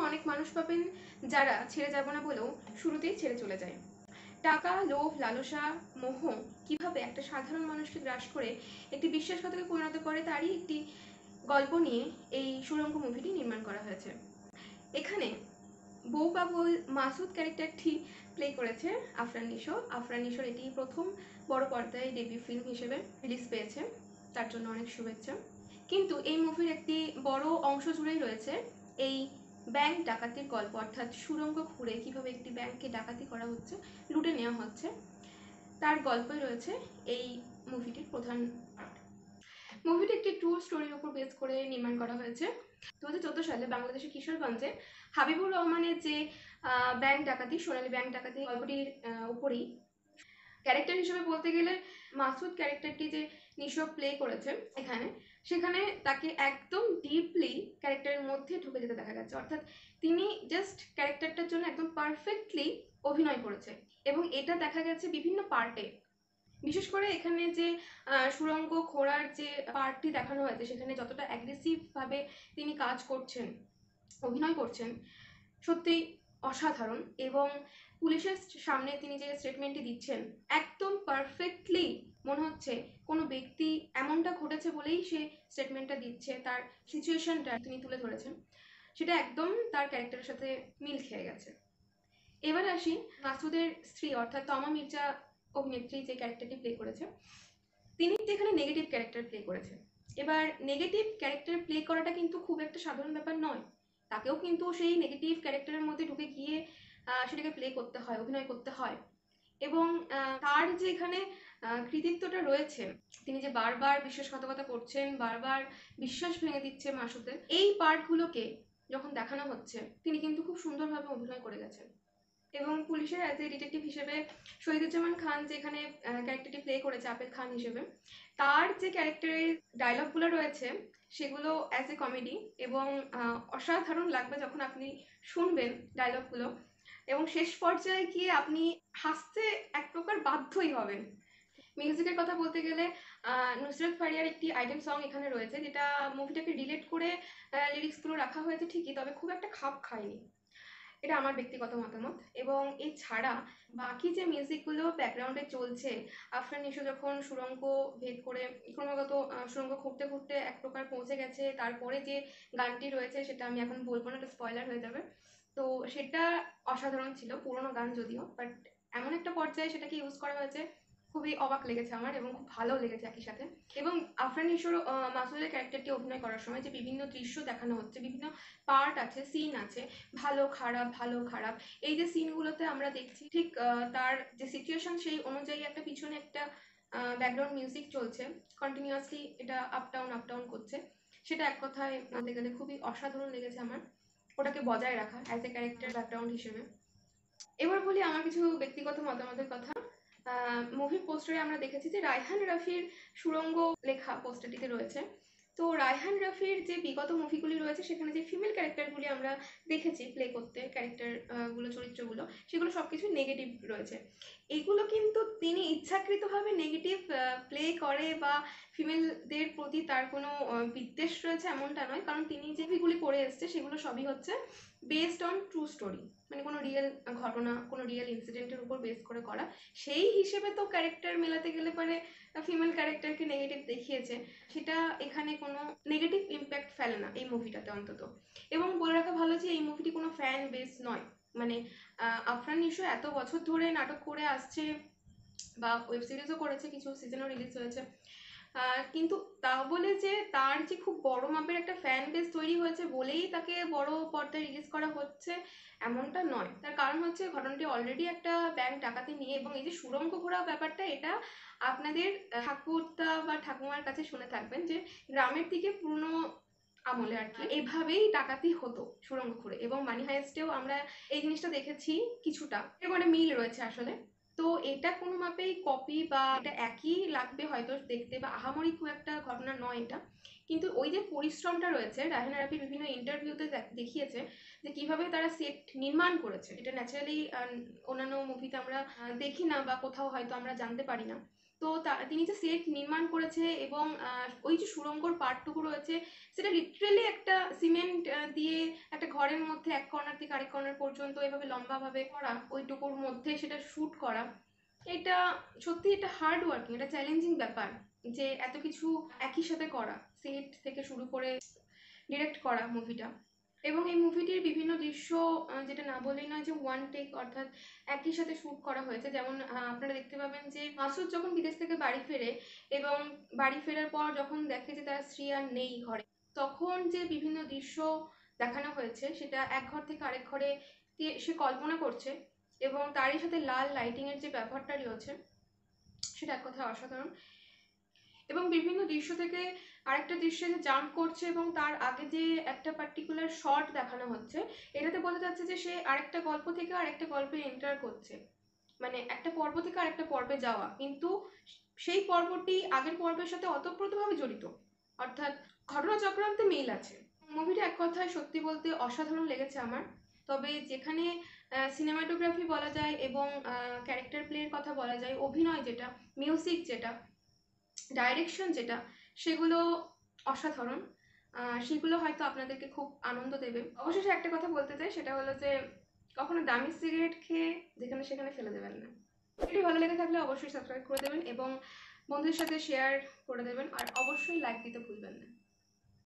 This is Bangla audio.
অনেক মানুষ পাবেন যারা ছেড়ে যাব না বলেও শুরুতেই ছেড়ে চলে যায়। টাকা, লোভ, লালসা, মোহ কিভাবে একটা সাধারণ মানুষকে গ্রাস করে একটি বিশ্বাসঘাতকে পরিণত করে তারই একটি গল্প নিয়ে এই সুড়ঙ্গ মুভিটি নির্মাণ করা হয়েছে। এখানে বউ পাগল মাসুদ ক্যারেক্টারটি প্লে করেছে আফরান নিশো। আফরান নিশোর এটি প্রথম বড় পর্দায় ডেবিউ ফিল্ম হিসেবে রিলিজ পেয়েছে, তার জন্য অনেক শুভেচ্ছা। কিন্তু এই মুভির একটি বড় অংশ জুড়েই রয়েছে এই ব্যাংক ডাকাতির গল্প, অর্থাৎ সুড়ঙ্গ খুঁড়ে কিভাবে একটি ব্যাংককে ডাকাতি করা হচ্ছে, লুটে নেওয়া হচ্ছে, তার গল্পই রয়েছে এই মুভিটির প্রধান পার্ট। মুভিটি একটি ট্রু স্টোরির উপর বেস করে নির্মাণ করা হয়েছে। 2014 সালে বাংলাদেশের কিশোরগঞ্জে হাবিবুর রহমানের যে ব্যাংক ডাকাতি, সোনালী ব্যাংক ডাকাতি গল্পটির উপরেই ক্যারেক্টার হিসেবে বলতে গেলে মাসুদ ক্যারেক্টারটি যে নিশো প্লে করেছে এখানে, সেখানে তাকে একদম ডিপলি ক্যারেক্টারের মধ্যে ঢুকে যেতে দেখা গেছে, অর্থাৎ তিনি জাস্ট ক্যারেক্টারটার জন্য একদম পারফেক্টলি অভিনয় করেছে এবং এটা দেখা গেছে বিভিন্ন পার্টে। বিশেষ করে এখানে যে সুড়ঙ্গ খোঁড়ার যে পার্টটি দেখানো হয়েছে সেখানে যতটা অ্যাগ্রেসিভভাবে তিনি কাজ করছেন, অভিনয় করছেন, সত্যি অসাধারণ। এবং পুলিশের সামনে তিনি যে স্টেটমেন্টটি দিচ্ছেন একদম পারফেক্টলি মনে হচ্ছে কোনো ব্যক্তি এমনটা ঘটেছে বলেই সে স্টেটমেন্টটা দিচ্ছে, তার সিচুয়েশনটা তিনি তুলে ধরেছেন, সেটা একদম তার ক্যারেক্টারের সাথে মিল খেয়ে গেছে। এবার আসি মাসুদের স্ত্রী অর্থাৎ তমা মির্জা অভিনেত্রী যে ক্যারেক্টারটি প্লে করেছে, তিনি যেখানে নেগেটিভ ক্যারেক্টার প্লে করেছে। এবার নেগেটিভ ক্যারেক্টার প্লে করাটা কিন্তু খুব একটা সাধারণ ব্যাপার নয়, তাকেও কিন্তু সেই নেগেটিভ ক্যারেক্টারের মধ্যে ঢুকে গিয়ে সেটাকে প্লে করতে হয়, অভিনয় করতে হয়। এবং তার যে এখানে কৃতিত্বটা রয়েছে, তিনি যে বারবার বিশ্বাসঘাতকতা করছেন, বারবার বিশ্বাস ভেঙে দিচ্ছে মাসুদের, এই পার্টগুলোকে যখন দেখানো হচ্ছে তিনি কিন্তু খুব সুন্দরভাবে অভিনয় করে গেছেন। এবং পুলিশের অ্যাজ এ ডিটেকটিভ হিসেবে শহীদুজ্জামান খান যে এখানে ক্যারেক্টারটি প্লে করেছে আপেল খান হিসেবে, তার যে ক্যারেক্টারের ডায়লগগুলো রয়েছে সেগুলো অ্যাজ এ কমেডি এবং অসাধারণ লাগবে যখন আপনি শুনবেন ডায়লগগুলো, এবং শেষ পর্যায়ে গিয়ে আপনি হাসতে এক প্রকার বাধ্যই হবেন। মিউজিকের কথা বলতে গেলে নুসরাত ফারিয়ার একটি আইটেম সং এখানে রয়েছে, যেটা মুভিটাকে রিলেট করে লিরিক্সগুলো রাখা হয়েছে ঠিকই, তবে খুব একটা খাপ খায়নি, এটা আমার ব্যক্তিগত মতামত। এবং এছাড়া বাকি যে মিউজিকগুলো ব্যাকগ্রাউন্ডে চলছে, আফরান নিশো যখন সুড়ঙ্গ ভেদ করে ক্রমাগত সুড়ঙ্গ খুঁড়তে খুঁড়তে এক প্রকার পৌঁছে গেছে, তারপরে যে গানটি রয়েছে সেটা আমি এখন বলবো না, এটা স্পয়লার হয়ে যাবে, তো সেটা অসাধারণ ছিল, পুরোনো গান যদিও, বাট এমন একটা পর্যায়ে সেটাকে ইউজ করা হয়েছে, খুবই অবাক লেগেছে আমার এবং খুব ভালো লেগেছে একই সাথে। এবং আফরান নিশোর মাসুদের ক্যারেক্টারটি অভিনয় করার সময় যে বিভিন্ন দৃশ্য দেখানো হচ্ছে, বিভিন্ন পার্ট আছে, সিন আছে, ভালো খারাপ ভালো খারাপ, এই যে সিনগুলোতে আমরা দেখছি ঠিক তার যে সিচুয়েশন সেই অনুযায়ী একটা পিছনে একটা ব্যাকগ্রাউন্ড মিউজিক চলছে কন্টিনিউয়াসলি, এটা আপ ডাউন করছে, সেটা এক কথায় বলতে গেলে খুবই অসাধারণ লেগেছে আমার, ওটাকে বজায় রাখা অ্যাজ এ ক্যারেক্টার ব্যাকগ্রাউন্ড হিসেবে। এবার বলি আমার কিছু ব্যক্তিগত মতামতের কথা। মুভির পোস্টারে আমরা দেখেছি যে রায়হান রাফির সুড়ঙ্গ লেখা পোস্টারটিতে রয়েছে। তো রায়হান রাফির যে বিগত মুভিগুলি রয়েছে সেখানে যে ফিমেল ক্যারেক্টারগুলি আমরা দেখেছি প্লে করতে, ক্যারেক্টার গুলো, চরিত্রগুলো, সেগুলো সবকিছু নেগেটিভ রয়েছে। এগুলো কিন্তু তিনি ইচ্ছাকৃতভাবে নেগেটিভ প্লে করে বা ফিমেলদের প্রতি তার কোনো বিদ্বেষ রয়েছে এমনটা নয়, কারণ তিনি যে মুভিগুলি করে এসছে সেগুলো সবই হচ্ছে বেসড অন ট্রু স্টোরি, মানে কোনো রিয়েল ঘটনা, কোনো রিয়েল ইনসিডেন্টের উপর বেস করে করা। সেই হিসেবে তো ক্যারেক্টার মেলাতে গেলে পরে ফিমেল ক্যারেক্টারকে নেগেটিভ দেখিয়েছে, সেটা এখানে কোনো নেগেটিভ ইম্প্যাক্ট ফেলে না এই মুভিটাতে অন্তত। এবং বলে রাখা ভালো যে এই মুভিটি কোনো ফ্যান বেস নয়, মানে আফরান নিশো এত বছর ধরে নাটক করে আসছে বা ওয়েব সিরিজও করেছে, কিছু সিজনও রিলিজ হয়েছে, কিন্তু তা বলে যে তার যে খুব বড় মাপের একটা ফ্যান বেস তৈরি হয়েছে বলেই তাকে বড় পর্দায় রিলিজ করা হচ্ছে এমনটা নয়। তার কারণ হচ্ছে ঘটনাটি অলরেডি একটা ব্যাংক ডাকাতি নিয়ে, এবং এই যে সুড়ঙ্গ ঘোরা ব্যাপারটা, এটা আপনাদের ঠাকুরদা বা ঠাকুমার কাছে শুনে থাকবেন যে গ্রামের দিকে পুরনো আমলে আর কি এভাবেই ডাকাতি হতো সুড়ঙ্গ খুঁড়ে, এবং মানি হাইস্টেও আমরা এই জিনিসটা দেখেছি কিছুটা, এরকম একটা মিল রয়েছে আসলে। তো এটা কোনো মাপেই কপি বা এটা একই লাগবে হয়তো দেখতে, বা আহামরি খুব একটা ঘটনা নয় এটা, কিন্তু ওই যে পরিশ্রমটা রয়েছে, রায়হান রাফি বিভিন্ন ইন্টারভিউতে দেখিয়েছে যে কিভাবে তারা সেট নির্মাণ করেছে, এটা ন্যাচারালি অন্যান্য মুভিতে আমরা দেখি না বা কোথাও হয়তো আমরা জানতে পারি না। তো তিনি যে সেট নির্মাণ করেছে এবং ওই যে সুড়ঙ্গর পার্টটুকু রয়েছে সেটা লিটারেলি একটা সিমেন্ট দিয়ে একটা ঘরের মধ্যে এক কর্নার থেকে আরেক কর্নার পর্যন্ত এভাবে লম্বাভাবে করা, ওইটুকুর মধ্যে সেটা শ্যুট করা, এটা সত্যি এটা হার্ড ওয়ার্কিং, এটা চ্যালেঞ্জিং ব্যাপার যে এত কিছু একই সাথে করা, সেট থেকে শুরু করে ডিরেক্ট করা মুভিটা। এবং এই মুভিটির বিভিন্ন দৃশ্য যেটা না বললেই নয় যে ওয়ান টেক, অর্থাৎ একই সাথে শ্যুট করা হয়েছে। যেমন আপনারা দেখতে পাবেন যে মাসুদ যখন বিদেশ থেকে বাড়ি ফেরে এবং বাড়ি ফেরার পর যখন দেখে যে তার স্ত্রী আর নেই ঘরে, তখন যে বিভিন্ন দৃশ্য দেখানো হয়েছে সেটা এক ঘর থেকে আরেক ঘরে সে কল্পনা করছে এবং তারই সাথে লাল লাইটিংয়ের যে ব্যাপারটা রয়েছে সেটা এক কথায় অসাধারণ। এবং বিভিন্ন দৃশ্য থেকে আরেকটা দৃশ্যে যে জাম্প করছে এবং তার আগে যে একটা পার্টিকুলার শট দেখানো হচ্ছে, এটাতে বোঝা যাচ্ছে যে সে আরেকটা গল্প থেকে আরেকটা গল্পে এন্টার করছে, মানে একটা পর্ব থেকে আরেকটা পর্বে যাওয়া, কিন্তু সেই পর্বটি আগের পর্বের সাথে ওতপ্রোতভাবে জড়িত, অর্থাৎ ঘটনাচক্রান্তে মিল আছে। মুভিটা এক কথায় সত্যি বলতে অসাধারণ লেগেছে আমার। তবে যেখানে সিনেমাটোগ্রাফি বলা যায় এবং ক্যারেক্টার প্লের কথা বলা যায়, অভিনয় যেটা, মিউজিক যেটা, ডাইরেকশন যেটা, সেগুলো অসাধারণ। সেগুলো হয়তো আপনাদেরকে খুব আনন্দ দেবে। অবশেষে একটা কথা বলতে চাই, সেটা হলো যে কখনো দামি সিগারেট খেয়ে যেখানে সেখানে ফেলে দেবেন না। ভিডিও ভালো লেগে থাকলে অবশ্যই সাবস্ক্রাইব করে দেবেন এবং বন্ধুদের সাথে শেয়ার করে দেবেন, আর অবশ্যই লাইক দিতে ভুলবেন না।